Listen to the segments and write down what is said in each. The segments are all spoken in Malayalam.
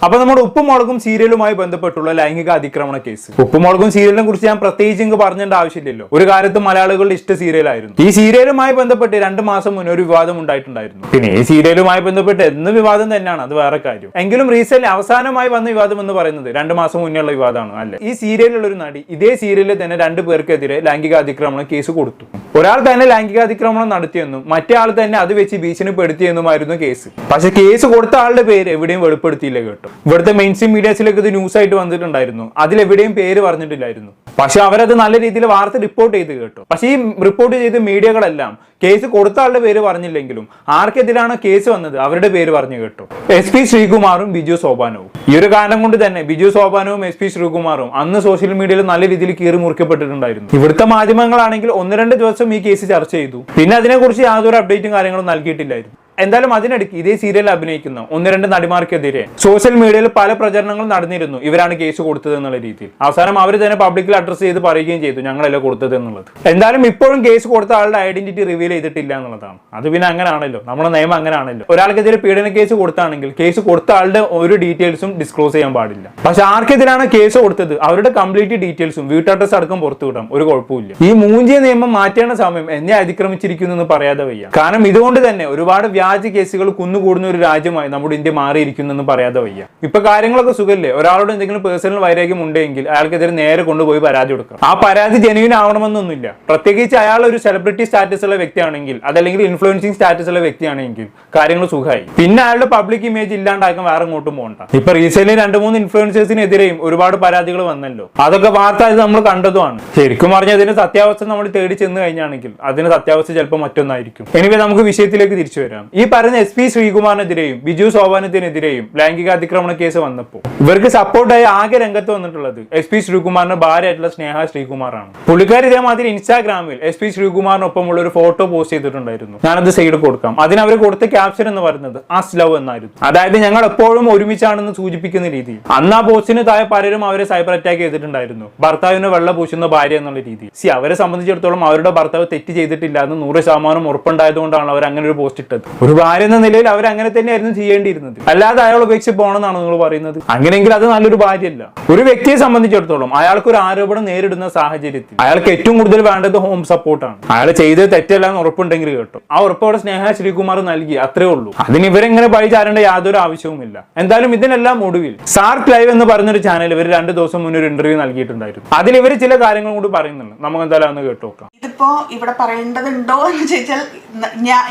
അപ്പൊ നമ്മുടെ ഉപ്പും മുളകും സീരിയലുമായി ബന്ധപ്പെട്ടുള്ള ലൈംഗിക അതിക്രമണ കേസ്. ഉപ്പും മുളകും സീരിയലിനെ കുറിച്ച് ഞാൻ പ്രത്യേകിച്ച് പറഞ്ഞേണ്ട ആവശ്യമില്ലല്ലോ. ഒരു കാലത്ത് മലയാളികളുടെ ഇഷ്ട സീരിയലായിരുന്നു. ഈ സീരിയലുമായി ബന്ധപ്പെട്ട് 2 മാസം മുന്നേ ഒരു വിവാദം ഉണ്ടായിട്ടുണ്ടായിരുന്നു. പിന്നെ ഈ സീരിയലുമായി ബന്ധപ്പെട്ട് എന്ന് വിവാദം തന്നെയാണ്, അത് വേറെ കാര്യം. എങ്കിലും റീസെന്റ് അവസാനമായി വന്ന വിവാദം എന്ന് പറയുന്നത് 2 മാസം മുന്നേ ഉള്ള വിവാദമാണ്. അല്ലെ, ഈ സീരിയലിലുള്ള ഒരു നടി ഇതേ സീരിയലിൽ തന്നെ 2 പേർക്കെതിരെ ലൈംഗിക അതിക്രമണ കേസ് കൊടുത്തു. ഒരാൾ തന്നെ ലൈംഗിക അതിക്രമണം നടത്തിയെന്നും മറ്റേ ആൾ തന്നെ അത് വെച്ച് ഭീഷണിപ്പെടുത്തിയെന്നുമായിരുന്നു കേസ്. പക്ഷെ കേസ് കൊടുത്ത ആളുടെ പേര് എവിടെയും വെളിപ്പെടുത്തിയില്ല കേട്ടോ. ഇവിടുത്തെ മെയിൻ സ്ട്രീം മീഡിയസിലേക്ക് ഇത് ന്യൂസ് ആയിട്ട് വന്നിട്ടുണ്ടായിരുന്നു. അതിലെവിടെയും പേര് പറഞ്ഞിട്ടില്ലായിരുന്നു. പക്ഷെ അവരത് നല്ല രീതിയിൽ വാർത്ത റിപ്പോർട്ട് ചെയ്ത് കേട്ടോ. പക്ഷെ ഈ റിപ്പോർട്ട് ചെയ്ത മീഡിയകളെല്ലാം കേസ് കൊടുത്ത ആളുടെ പേര് പറഞ്ഞില്ലെങ്കിലും ആർക്കെതിരാണ് കേസ് വന്നത് അവരുടെ പേര് പറഞ്ഞു കേട്ടോ. SP ശ്രീകുമാറും ബിജു സോപാനവും. ഈ ഒരു കാരണം കൊണ്ട് തന്നെ ബിജു സോപാനവും SP ശ്രീകുമാറും അന്ന് സോഷ്യൽ മീഡിയയിൽ നല്ല രീതിയിൽ കീറി മുറിക്കപ്പെട്ടിട്ടുണ്ടായിരുന്നു. ഇവിടുത്തെ മാധ്യമങ്ങളാണെങ്കിൽ 1-2 ദിവസം ഈ കേസ് ചർച്ച ചെയ്തു. പിന്നെ അതിനെക്കുറിച്ച് യാതൊരു അപ്ഡേറ്റും കാര്യങ്ങളും നൽകിയിട്ടില്ലായിരുന്നു. എന്തായാലും അതിനിടയ്ക്ക് ഇതേ സീരിയലിൽ അഭിനയിക്കുന്ന 1-2 നടിമാർക്കെതിരെ സോഷ്യൽ മീഡിയയിൽ പല പ്രചരണങ്ങളും നടന്നിരുന്നു. ഇവരാണ് കേസ് കൊടുത്തത് എന്നുള്ള രീതിയിൽ. അവസാനം അവർ തന്നെ പബ്ലിക്കിൽ അഡ്രസ് ചെയ്ത് പറയുകയും ചെയ്തു ഞങ്ങളല്ല കൊടുത്തത് എന്നുള്ളത്. എന്തായാലും ഇപ്പോഴും കേസ് കൊടുത്ത ആളുടെ ഐഡന്റിറ്റി റിവീൽ ചെയ്തിട്ടില്ല എന്നുള്ളതാണ്. അത് പിന്നെ അങ്ങനെയാണല്ലോ, നമ്മുടെ നിയമം അങ്ങനെയാണല്ലോ. ഒരാൾക്കെതിരെ പീഡന കേസ് കൊടുത്താണെങ്കിൽ കേസ് കൊടുത്ത ആളുടെ ഒരു ഡീറ്റെയിൽസും ഡിസ്ക്ലോസ് ചെയ്യാൻ പാടില്ല. പക്ഷെ ആർക്കെതിരാണ് കേസ് കൊടുത്തത് അവരുടെ കംപ്ലീറ്റ് ഡീറ്റെയിൽസും വീട്ടഡ്രസ് അടക്കം പുറത്തു വിടാം, ഒരു കുഴപ്പമില്ല. ഈ മൂഞ്ചിയ നിയമം മാറ്റേണ്ട സമയം എന്നെ അതിക്രമിച്ചിരിക്കുന്നു എന്ന് പറയാതെ വയ്യ. കാരണം ഇതുകൊണ്ട് തന്നെ ഒരുപാട് വ്യാജ കേസുകൾ കുന്നുകൂടുന്ന ഒരു രാജ്യമായി നമ്മുടെ ഇന്ത്യ മാറിയിരിക്കുന്നെന്ന് പറയാതെ വയ്യ. ഇപ്പൊ കാര്യങ്ങളൊക്കെ സുഖല്ലേ? ഒരാളോട് എന്തെങ്കിലും പേഴ്സണൽ വൈരാഗ്യം ഉണ്ടെങ്കിൽ അയാൾക്കെതിരെ നേരെ കൊണ്ടുപോയി പരാതി കൊടുക്കാം. ആ പരാതി ജെന്യൂൻ ആവണമെന്നൊന്നുമില്ല. പ്രത്യേകിച്ച് അയാൾ ഒരു സെലിബ്രിറ്റി സ്റ്റാറ്റസ് ഉള്ള വ്യക്തിയാണെങ്കിൽ, അതല്ലെങ്കിൽ ഇൻഫ്ലുവൻസിങ് സ്റ്റാറ്റസ് ഉള്ള വ്യക്തിയാണെങ്കിൽ കാര്യങ്ങൾ സുഖമായി. പിന്നെ അയാളുടെ പബ്ലിക് ഇമേജ് ഇല്ലാണ്ടാക്കാൻ വേറെ അങ്ങോട്ടും പോകണ്ട. ഇപ്പൊ റീസെന്റ് 2-3 ഇൻഫ്ലുവൻസേഴ്സിനെതിരെയും ഒരുപാട് പരാതികൾ വന്നല്ലോ. അതൊക്കെ വാർത്ത നമ്മൾ കണ്ടതുമാണ്. ശരിക്കും പറഞ്ഞാൽ അതിന്റെ സത്യാവസ്ഥ നമ്മൾ തേടി ചെന്ന് കഴിഞ്ഞാണെങ്കിൽ അതിന്റെ സത്യാവസ്ഥ ചിലപ്പോൾ മറ്റൊന്നായിരിക്കും. എനിവേ നമുക്ക് വിഷയത്തിലേക്ക് തിരിച്ചു വരാം. ഈ പറയുന്ന SP ശ്രീകുമാറിനെതിരെയും ബിജു സോപാനത്തിനെതിരെയും ലൈംഗിക അതിക്രമണ കേസ് വന്നപ്പോൾ ഇവർക്ക് സപ്പോർട്ടായി ആകെ രംഗത്ത് വന്നിട്ടുള്ളത് SP ശ്രീകുമാറിന്റെ ഭാര്യയായിട്ടുള്ള സ്നേഹ ശ്രീകുമാറാണ്. പുള്ളിക്കാരി ഇതേമാതിരി ഇൻസ്റ്റാഗ്രാമിൽ SP ശ്രീകുമാറിനൊപ്പമുള്ള ഒരു ഫോട്ടോ പോസ്റ്റ് ചെയ്തിട്ടുണ്ടായിരുന്നു. ഞാനത് സൈഡ് കൊടുക്കാം. അതിനവർ കൊടുത്ത ക്യാപ്ഷൻ എന്ന് പറയുന്നത് അസ് ലവ് എന്നായിരുന്നു. അതായത് ഞങ്ങൾ എപ്പോഴും ഒരുമിച്ചാണെന്ന് സൂചിപ്പിക്കുന്ന രീതിയിൽ. അന്ന് ആ പോസ്റ്റിന് താഴെ പലരും അവരെ സൈബർ അറ്റാക്ക് ചെയ്തിട്ടുണ്ടായിരുന്നു. ഭർത്താവിന് വെള്ള പൂശുന്ന ഭാര്യ എന്നുള്ള രീതിയിൽ. അവരെ സംബന്ധിച്ചിടത്തോളം അവരുടെ ഭർത്താവ് തെറ്റ് ചെയ്തിട്ടില്ല എന്ന് 100% ഉറപ്പുണ്ടായതുകൊണ്ടാണ് അവർ അങ്ങനെ ഒരു പോസ്റ്റ് ഇട്ടത്. ഒരു ഭാര്യ എന്ന നിലയിൽ അവർ അങ്ങനെ തന്നെയായിരുന്നു ചെയ്യേണ്ടിയിരുന്നത്. അല്ലാതെ അയാൾ ഉപേക്ഷിച്ച് പോകണമെന്നാണ് നിങ്ങൾ പറയുന്നത്. അങ്ങനെയെങ്കിൽ അത് നല്ലൊരു ഭാര്യയല്ല. ഒരു വ്യക്തിയെ സംബന്ധിച്ചിടത്തോളം അയാൾക്ക് ഒരു ആരോപണം നേരിടുന്ന സാഹചര്യത്തിൽ അയാൾക്ക് ഏറ്റവും കൂടുതൽ വേണ്ടത് ഹോം സപ്പോർട്ടാണ്. അയാൾ ചെയ്തത് തെറ്റല്ല എന്ന് ഉറപ്പുണ്ടെങ്കിൽ കേട്ടോ. ആ ഉറപ്പോടെ സ്നേഹ ശ്രീകുമാർ നൽകി, അത്രേ ഉള്ളൂ. അതിന് ഇവരെങ്ങനെ പഴിചാരേണ്ട യാതൊരു ആവശ്യവുമില്ല. എന്തായാലും ഇതിനെല്ലാം ഒടുവിൽ സാർക്ക് ലൈവ് എന്ന് പറഞ്ഞൊരു ചാനൽ ഇവർ 2 ദിവസം മുന്നേ ഒരു ഇന്റർവ്യൂ നൽകിയിട്ടുണ്ടായിരുന്നു. അതിൽ ഇവർ ചില കാര്യങ്ങൾ കൂടി പറയുന്നുണ്ട്. നമുക്ക് എന്തായാലും ഒന്ന് കേട്ടു നോക്കാം. ഇതിപ്പോ ഇവിടെ പറയേണ്ടതുണ്ടോ എന്ന് ചോദിച്ചാൽ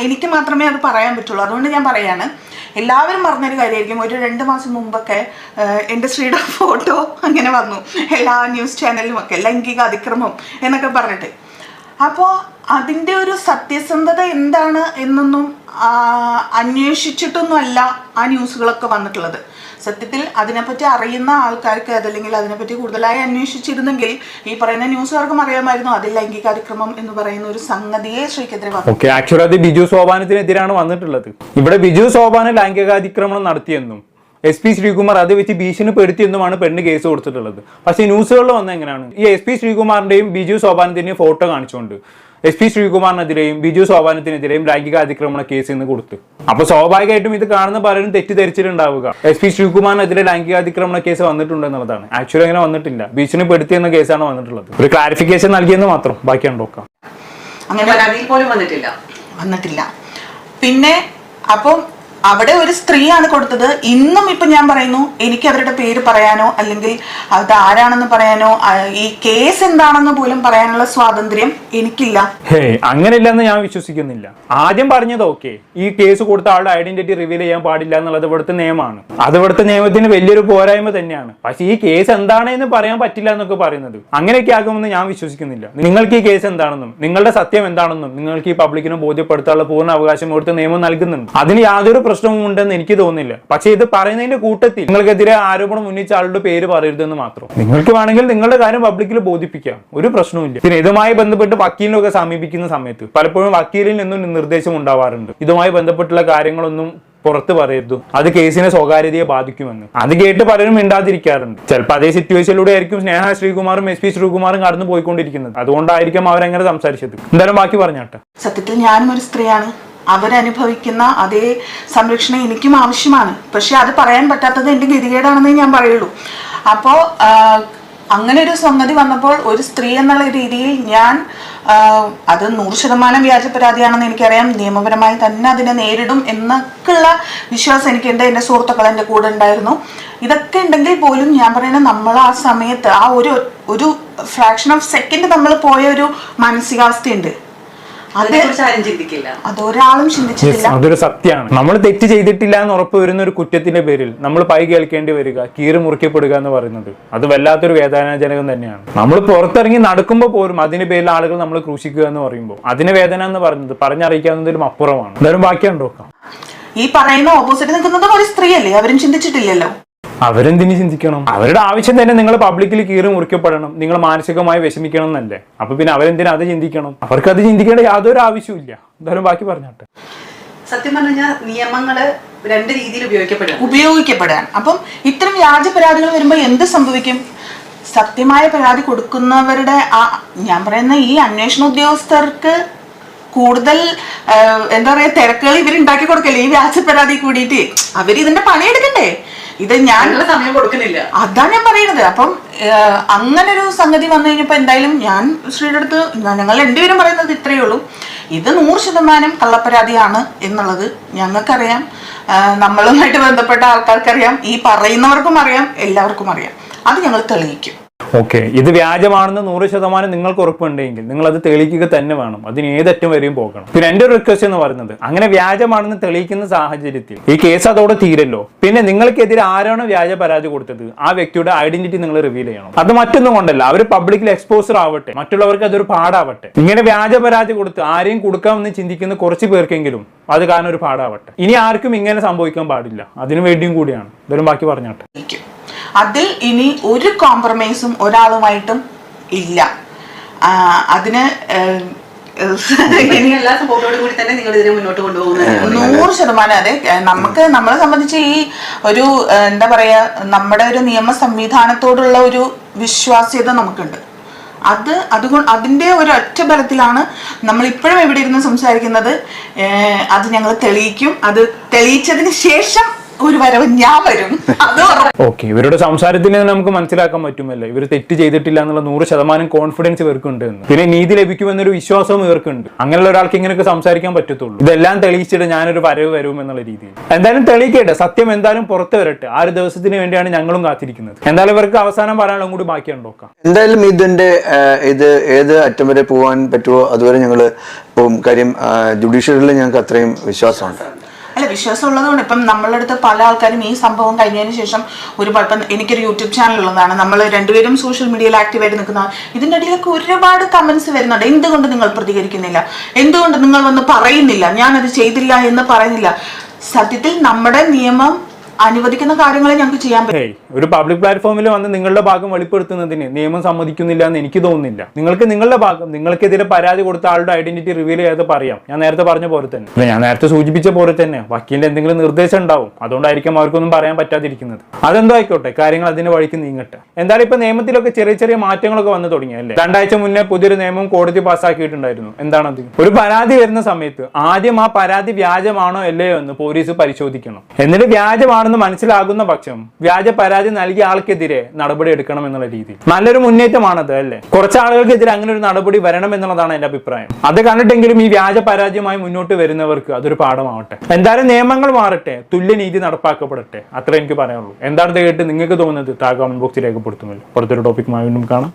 എനിക്ക് മാത്രമേ അത് പറയാൻ പറ്റുള്ളൂ. അതുകൊണ്ട് ഞാൻ പറയാണ്, എല്ലാവരും പറഞ്ഞൊരു കാര്യമായിരിക്കും. ഒരു 2 മാസം മുമ്പൊക്കെ എൻ്റെ സ്ത്രീയുടെ ഫോട്ടോ അങ്ങനെ വന്നു എല്ലാ ന്യൂസ് ചാനലിലും ഒക്കെ, ലൈംഗിക അതിക്രമം എന്നൊക്കെ പറഞ്ഞിട്ട്. അപ്പോൾ അതിൻ്റെ ഒരു സത്യസന്ധത എന്താണ് എന്നൊന്നും അന്വേഷിച്ചിട്ടൊന്നുമല്ല ആ ന്യൂസുകളൊക്കെ വന്നിട്ടുള്ളത്. സത്യത്തിൽ അതിനെപ്പറ്റി അറിയുന്ന ആൾക്കാർക്ക്, അതല്ലെങ്കിൽ അതിനെപ്പറ്റി കൂടുതലായി അന്വേഷിച്ചിരുന്നെങ്കിൽ ഈ പറയുന്ന ന്യൂസുകാർക്കും അറിയാമായിരുന്നു അതിൽ ലൈംഗിക അതിക്രമം എന്ന് പറയുന്ന ഒരു സംഗതിയെ സ്ത്രീക്കെതിരെ വന്നു. ആക്ച്വലി അത് ബിജു സോപാനത്തിനെതിരാണ് വന്നിട്ടുള്ളത്. ഇവിടെ ബിജു സോപാന ലൈംഗിക അതിക്രമണം നടത്തിയെന്നും SP ശ്രീകുമാർ അത് വെച്ച് ഭീഷണിപ്പെടുത്തിയെന്നുമാണ് പെണ്ണ് കേസ് കൊടുത്തിട്ടുള്ളത്. പക്ഷേ ന്യൂസുകളിൽ വന്ന എങ്ങനെയാണ് ഈ SP ശ്രീകുമാറിന്റെയും ബിജു സോപാനത്തിന്റെയും ഫോട്ടോ കാണിച്ചുകൊണ്ട് SP ശ്രീകുമാറിനെതിരെയും ബിജു സോപാനത്തിനെതിരെയും ലൈംഗിക അതിക്രമണ കേസ് ഇന്ന് കൊടുത്തു. അപ്പൊ സ്വാഭാവികമായിട്ടും ഇത് കാണുന്ന പലരും തെറ്റിദ്ധരിച്ചിട്ടുണ്ടാവുക SP ശ്രീകുമാറിനെതിരെ ലൈംഗിക അതിക്രമണ കേസ് വന്നിട്ടുണ്ട് എന്നുള്ളതാണ്. ആക്ച്വലി അങ്ങനെ വന്നിട്ടില്ല. ഭീഷണിപ്പെടുത്തിയെന്ന കേസാണ് വന്നിട്ടുള്ളത്. ഒരു ക്ലാരിഫിക്കേഷൻ നൽകിയെന്ന് മാത്രം. ബാക്കി നോക്കാം. അങ്ങനെ പരാതിയിൽ പോലും വന്നിട്ടില്ല. പിന്നെ അപ്പം അവിടെ ഒരു സ്ത്രീയാണ് കൊടുത്തത്. ഇന്നും ഇപ്പൊ ഞാൻ പറയുന്നു, എനിക്ക് അവരുടെ പേര് പറയാനോ അല്ലെങ്കിൽ അത് ആരാണെന്ന് പറയാനോ ഈ കേസ് എന്താണെന്ന് പോലും പറയാനുള്ള സ്വാതന്ത്ര്യം എനിക്കില്ല. അങ്ങനെയില്ലെന്ന് ഞാൻ വിശ്വസിക്കുന്നില്ല. ആദ്യം പറഞ്ഞത് ഓക്കെ, ഈ കേസ് കൊടുത്ത ആളുടെ ഐഡന്റിറ്റി റിവീൽ ചെയ്യാൻ പാടില്ല എന്നുള്ളത് ഇവിടുത്തെ നിയമമാണ്. അത് ഇവിടുത്തെ നിയമത്തിന് വലിയൊരു പോരായ്മ തന്നെയാണ്. പക്ഷേ ഈ കേസ് എന്താണെന്ന് പറയാൻ പറ്റില്ല എന്നൊക്കെ പറയുന്നത് അങ്ങനെയൊക്കെ ആകുമെന്ന് ഞാൻ വിശ്വസിക്കുന്നില്ല. നിങ്ങൾക്ക് ഈ കേസ് എന്താണെന്നും നിങ്ങളുടെ സത്യം എന്താണെന്നും നിങ്ങൾക്ക് ഈ പബ്ലിക്കിന് ബോധ്യപ്പെടുത്താനുള്ള പൂർണ്ണ അവകാശം ഇവിടുത്തെ നിയമം നൽകുന്നുണ്ട്. അതിന് യാതൊരു പ്രശ്നവും ഉണ്ടെന്ന് എനിക്ക് തോന്നുന്നില്ല. പക്ഷെ ഇത് പറയുന്നതിന്റെ കൂട്ടത്തിൽ നിങ്ങൾക്കെതിരെ ആരോപണം ഉന്നയിച്ച ആളുടെ പേര് പറയരുതെന്ന് മാത്രം. നിങ്ങൾക്ക് വേണമെങ്കിൽ നിങ്ങളുടെ കാര്യം പബ്ലിക്കിൽ ബോധിപ്പിക്കാം, ഒരു പ്രശ്നവുമില്ല. പിന്നെ ഇതുമായി ബന്ധപ്പെട്ട് വക്കീലിനൊക്കെ സമീപിക്കുന്ന സമയത്ത് പലപ്പോഴും വക്കീലിൽ നിന്നും നിർദ്ദേശം ഉണ്ടാവാറുണ്ട്, ഇതുമായി ബന്ധപ്പെട്ടുള്ള കാര്യങ്ങളൊന്നും പുറത്ത് പറയരുത്, അത് കേസിനെ സ്വകാര്യതയെ ബാധിക്കുമെന്ന്. അത് കേട്ട് പലരും മിണ്ടാതിരിക്കാറുണ്ട്. ചിലപ്പോൾ അതേ സിറ്റുവേഷനിലൂടെ ആയിരിക്കും സ്നേഹ ശ്രീകുമാറും SP ശ്രീകുമാറും കടന്നു പോയിക്കൊണ്ടിരിക്കുന്നത്. അതുകൊണ്ടായിരിക്കും അവരെങ്ങനെ സംസാരിച്ചത്. എന്തായാലും ബാക്കി പറഞ്ഞാട്ടെ. സത്യത്തിൽ ഞാനും ഒരു സ്ത്രീയാണ്. അവരനുഭവിക്കുന്ന അതേ സംരക്ഷണം എനിക്കും ആവശ്യമാണ്. പക്ഷെ അത് പറയാൻ പറ്റാത്തത് എൻ്റെ ഗതികേടാണെന്നേ ഞാൻ പറയുള്ളൂ. അപ്പോൾ അങ്ങനെ ഒരു സംഗതി വന്നപ്പോൾ ഒരു സ്ത്രീ എന്നുള്ള രീതിയിൽ ഞാൻ അത് 100% വ്യാജ പരാതിയാണെന്ന് എനിക്കറിയാം, നിയമപരമായി തന്നെ അതിനെ നേരിടും എന്നൊക്കെയുള്ള വിശ്വാസം എനിക്കുണ്ട്. എൻ്റെ സുഹൃത്തുക്കൾ എൻ്റെ കൂടെ ഉണ്ടായിരുന്നു. ഇതൊക്കെ ഉണ്ടെങ്കിൽ പോലും ഞാൻ പറയുന്നത് നമ്മൾ ആ സമയത്ത് ആ ഒരു ഫ്രാക്ഷൻ ഓഫ് സെക്കൻഡ് നമ്മൾ പോയ ഒരു മാനസികാവസ്ഥയുണ്ട്. അതൊരാളും ചിന്തിച്ചിട്ടില്ല. അതൊരു സത്യമാണ്. നമ്മൾ തെറ്റ് ചെയ്തിട്ടില്ല എന്ന് ഉറപ്പ് വരുന്ന ഒരു കുറ്റത്തിന്റെ പേരിൽ നമ്മൾ പൈ കേൾക്കേണ്ടി വരിക, കീറി മുറിക്കപ്പെടുക എന്ന് പറയുന്നത് അത് വല്ലാത്തൊരു വേദനാജനകം തന്നെയാണ്. നമ്മൾ പുറത്തിറങ്ങി നടക്കുമ്പോൾ പോലും അതിന്റെ പേരിൽ ആളുകൾ നമ്മൾ ക്രൂശിക്കുക എന്ന് പറയുമ്പോൾ അതിന് വേദന എന്ന് പറയുന്നത് പറഞ്ഞറിയിക്കാവുന്നതിലും അപ്പുറമാണ്. എന്തായാലും ബാക്കിയാണ് നോക്കാം. ഈ പറയുന്ന ഓപ്പോസിറ്റ് നിൽക്കുന്നതും ഒരു സ്ത്രീയല്ലേ, അവരും ചിന്തിച്ചിട്ടില്ലല്ലോ. അവരെന്തിനു ചിന്തിക്കണം? അവരുടെ ആവശ്യം തന്നെ നിങ്ങൾ പബ്ലിക്കിൽ കീറി മുറിക്കപ്പെടണം, നിങ്ങൾ മാനസികമായി വിഷമിക്കണം എന്നല്ലേ. അപ്പൊ പിന്നെ അവരെന്തിനാ അത് ചിന്തിക്കണം? അവർക്ക് അത് ചിന്തിക്കേണ്ട യാതൊരു ആവശ്യമില്ല. എന്തായാലും ബാക്കി പറഞ്ഞാട്ടെ. സത്യം പറഞ്ഞാൽ നിയമങ്ങള് രണ്ട് രീതിയിൽ ഉപയോഗിക്കപ്പെടാൻ. അപ്പം ഇത്തരം വ്യാജ പരാതികൾ വരുമ്പോൾ എന്ത് സംഭവിക്കും? സത്യമായ പരാതി കൊടുക്കുന്നവരുടെ ഞാൻ പറയുന്ന ഈ അന്വേഷണ ഉദ്യോഗസ്ഥർക്ക് കൂടുതൽ എന്താ പറയാ തിരക്കുകൾ ഇവരുണ്ടാക്കി കൊടുക്കല്ലേ ഈ വ്യാജ പരാതി കൂടിയിട്ട്. അവരിതിന്റെ പണിയെടുക്കണ്ടേ? ഇത് ഞാൻ സമയം കൊടുക്കുന്നില്ല. അതാണ് ഞാൻ പറയുന്നത്. അപ്പം അങ്ങനെ ഒരു സംഗതി വന്നു കഴിഞ്ഞപ്പോ എന്തായാലും ഞാൻ ശ്രീയുടെ അടുത്ത് ഞങ്ങൾ രണ്ടുപേരും പറയുന്നത് ഇത്രയേ ഉള്ളൂ, ഇത് 100% കള്ളപ്പരാതിയാണ് എന്നുള്ളത് ഞങ്ങൾക്കറിയാം, നമ്മളുമായിട്ട് ബന്ധപ്പെട്ട ആൾക്കാർക്കറിയാം, ഈ പറയുന്നവർക്കും അറിയാം, എല്ലാവർക്കും അറിയാം. അത് ഞങ്ങൾ തെളിയിക്കും. ഓക്കെ, ഇത് വ്യാജമാണെന്ന് 100% നിങ്ങൾക്ക് ഉറപ്പുണ്ടെങ്കിൽ നിങ്ങൾ അത് തെളിയിക്കുക തന്നെ വേണം. അതിന് ഏതറ്റം വരെയും പോകണം. പിന്നെ എന്റെ ഒരു റിക്വസ്റ്റ് എന്ന് പറയുന്നത്, അങ്ങനെ വ്യാജമാണെന്ന് തെളിയിക്കുന്ന സാഹചര്യത്തിൽ ഈ കേസ് അതോടെ തീരല്ലോ. പിന്നെ നിങ്ങൾക്കെതിരെ ആരാണോ വ്യാജ പരാതി കൊടുത്തത് ആ വ്യക്തിയുടെ ഐഡന്റിറ്റി നിങ്ങൾ റിവീൽ ചെയ്യണം. അത് മറ്റൊന്നും കൊണ്ടല്ല, അവർ പബ്ലിക്കിൽ എക്സ്പോസർ ആവട്ടെ, മറ്റുള്ളവർക്ക് അതൊരു പാടാവട്ടെ. ഇങ്ങനെ വ്യാജ പരാതി കൊടുത്ത് ആരെയും കൊടുക്കാമെന്ന് ചിന്തിക്കുന്ന കുറച്ച് പേർക്കെങ്കിലും അത് കാരണം ഒരു പാടാവട്ടെ. ഇനി ആർക്കും ഇങ്ങനെ സംഭവിക്കാൻ പാടില്ല. അതിനു വേണ്ടിയും കൂടിയാണ്. ഇതൊരു ബാക്കി പറഞ്ഞാട്ടെ. അതിൽ ഇനി ഒരു കോംപ്രമൈസും ഒരാളുമായിട്ടും ഇല്ല. അതിന് എല്ലാ സപ്പോർട്ടോടും കൂടി തന്നെ നിങ്ങൾ ഇതിനെ മുന്നോട്ട് കൊണ്ടുപോകുന്നത് 100%. അതെ, നമ്മളെ സംബന്ധിച്ച് ഈ ഒരു എന്താ പറയാ നമ്മുടെ ഒരു നിയമ സംവിധാനത്തോടുള്ള ഒരു വിശ്വാസ്യത നമുക്കുണ്ട്. അതുകൊണ്ട് അതിന്റെ ഒരു ഒറ്റ ബലത്തിലാണ് നമ്മൾ ഇപ്പോഴും എവിടെ ഇരുന്ന് സംസാരിക്കുന്നത്. അത് ഞങ്ങൾ തെളിയിക്കും. അത് തെളിയിച്ചതിന് ശേഷം ഒരു വരവ് ഞാൻ വരും. ഓക്കെ, ഇവരുടെ സംസാരത്തിൽ നിന്ന് നമുക്ക് മനസ്സിലാക്കാൻ പറ്റുമല്ലോ ഇവർ തെറ്റ് ചെയ്തിട്ടില്ല എന്നുള്ള 100% കോൺഫിഡൻസ് ഇവർക്കുണ്ട് എന്ന്. പിന്നെ നീതി ലഭിക്കുമെന്നൊരു വിശ്വാസവും ഇവർക്കുണ്ട്. അങ്ങനെയുള്ള ഒരാൾക്ക് ഇങ്ങനെയൊക്കെ സംസാരിക്കാൻ പറ്റത്തുള്ളൂ. ഇതെല്ലാം തെളിയിച്ചിട്ട് ഞാനൊരു വരവ് വരും എന്നുള്ള രീതിയിൽ. എന്തായാലും തെളിയിക്കട്ടെ, സത്യം എന്തായാലും പുറത്തു വരട്ടെ. ആ ഒരു ദിവസത്തിന് വേണ്ടിയാണ് ഞങ്ങളും കാത്തിരിക്കുന്നത്. എന്തായാലും ഇവർക്ക് അവസാനം പറയാനുള്ള കൂടി ബാക്കിയാണ് നോക്കാം. എന്തായാലും ഇത് ഏത് അറ്റം വരെ പോകാൻ പറ്റുമോ അതുവരെ ഞങ്ങൾ പോകും. കാര്യം ജുഡീഷ്യറിയിൽ ഞങ്ങൾക്ക് അത്രയും വിശ്വാസമുണ്ട്. അല്ല, വിശ്വാസം ഉള്ളതുകൊണ്ട് ഇപ്പം നമ്മളുടെ അടുത്ത് പല ആൾക്കാരും ഈ സംഭവം കഴിഞ്ഞതിന് ശേഷം ഇപ്പം എനിക്കൊരു യൂട്യൂബ് ചാനൽ ഉള്ളതാണ്, നമ്മൾ രണ്ടുപേരും സോഷ്യൽ മീഡിയയിൽ ആക്റ്റീവായിട്ട് നിൽക്കുന്ന. ഇതിൻ്റെ ഇടയിലൊക്കെ ഒരുപാട് കമന്റ്സ് വരുന്നുണ്ട്. എന്തുകൊണ്ട് നിങ്ങൾ പ്രതികരിക്കുന്നില്ല, എന്തുകൊണ്ട് നിങ്ങൾ വന്ന് പറയുന്നില്ല, ഞാനത് ചെയ്തില്ല എന്ന് പറയുന്നില്ല. സത്യത്തിൽ നമ്മുടെ നിയമം അനുവദിക്കുന്ന കാര്യങ്ങളെ ഞങ്ങൾക്ക് ചെയ്യാൻ പറ്റും. ഒരു പബ്ലിക് പ്ലാറ്റ്ഫോമിൽ വന്ന് നിങ്ങളുടെ ഭാഗം വെളിപ്പെടുത്തുന്നതിന് നിയമം സമ്മതിക്കുന്നില്ല എന്ന് എനിക്ക് തോന്നുന്നില്ല. നിങ്ങൾക്ക് നിങ്ങളുടെ ഭാഗം, നിങ്ങൾക്കെതിരെ പരാതി കൊടുത്ത ആളുടെ ഐഡന്റിറ്റി റിവീൽ ചെയ്യാതെ പറയാം. ഞാൻ നേരത്തെ പറഞ്ഞ പോലെ തന്നെ, ഞാൻ നേരത്തെ സൂചിപ്പിച്ച പോലെ തന്നെ വക്കീലിന്റെ എന്തെങ്കിലും നിർദ്ദേശം ഉണ്ടാവും. അതുകൊണ്ടായിരിക്കും അവർക്കൊന്നും പറയാൻ പറ്റാതിരിക്കുന്നത്. അതെന്തോ ആയിക്കോട്ടെ, കാര്യങ്ങൾ അതിന്റെ വഴിക്ക് നീങ്ങട്ടെ. എന്തായാലും ഇപ്പൊ നിയമത്തിലൊക്കെ ചെറിയ ചെറിയ മാറ്റങ്ങളൊക്കെ വന്നു തുടങ്ങിയല്ലേ. 2 ആഴ്ച മുന്നേ പുതിയൊരു നിയമം കോടതി പാസ്സാക്കിയിട്ടുണ്ടായിരുന്നു. എന്താണത്? ഒരു പരാതി വരുന്ന സമയത്ത് ആദ്യം ആ പരാതി വ്യാജമാണോ അല്ലയോ എന്ന് പോലീസ് പരിശോധിക്കണം. എന്നിട്ട് വ്യാജമാണെന്ന് മനസ്സിലാകുന്ന പക്ഷം വ്യാജ പരാതി നൽകിയ ആൾക്കെതിരെ നടപടി എടുക്കണം എന്നുള്ള രീതി നല്ലൊരു മുന്നേറ്റമാണത് അല്ലേ. കുറച്ച് ആളുകൾക്കെതിരെ അങ്ങനെ ഒരു നടപടി വരണം എന്നുള്ളതാണ് എന്റെ അഭിപ്രായം. അത് കണ്ടിട്ടെങ്കിലും ഈ വ്യാജ പരാതിയുമായി മുന്നോട്ട് വരുന്നവർക്ക് അതൊരു പാഠമാവട്ടെ. എന്തായാലും നിയമങ്ങൾ മാറട്ടെ, തുല്യനീതി നടപ്പാക്കപ്പെടട്ടെ. അത്ര എനിക്ക് പറയാനുള്ളൂ. എന്താണ് കേട്ട് നിങ്ങൾക്ക് തോന്നുന്നത് താഴെ കമന്റ് ബോക്സിൽ രേഖപ്പെടുത്തുമല്ലോ. അടുത്തൊരു ടോപ്പിക്കുമായി വീണ്ടും കാണാം.